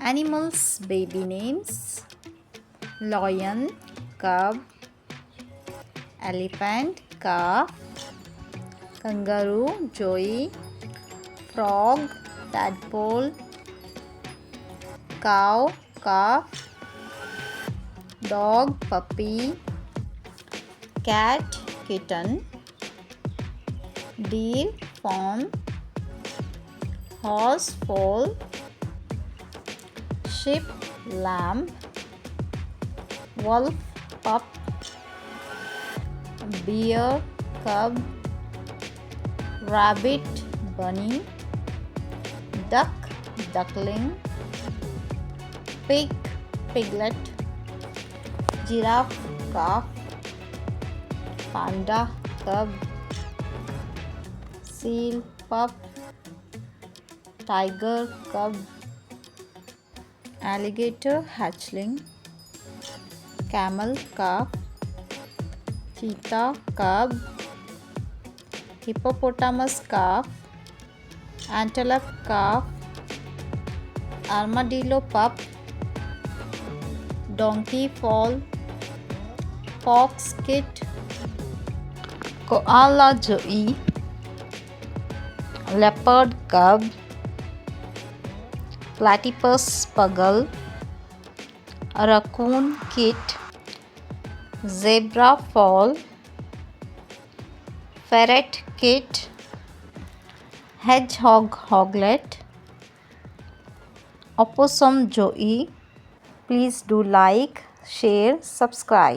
Animals baby names: lion, cub, elephant, calf, kangaroo, Joey, frog, tadpole, cow, calf, dog, puppy, cat, kitten, deer, fawn, horse, foal, sheep, lamb, wolf, pup, bear, cub, rabbit, bunny, duck, duckling, pig, piglet, giraffe, calf, panda, cub, seal, pup, tiger, cub, alligator, hatchling, camel, calf, cheetah, cub, hippopotamus, calf, antelope, calf, armadillo, pup, donkey, foal, fox, kid, koala, Joey, leopard, cub, platypus, puggle, raccoon, kit, zebra, foal, ferret, kit, hedgehog, hoglet, opossum, Joey. Please do like, share, subscribe.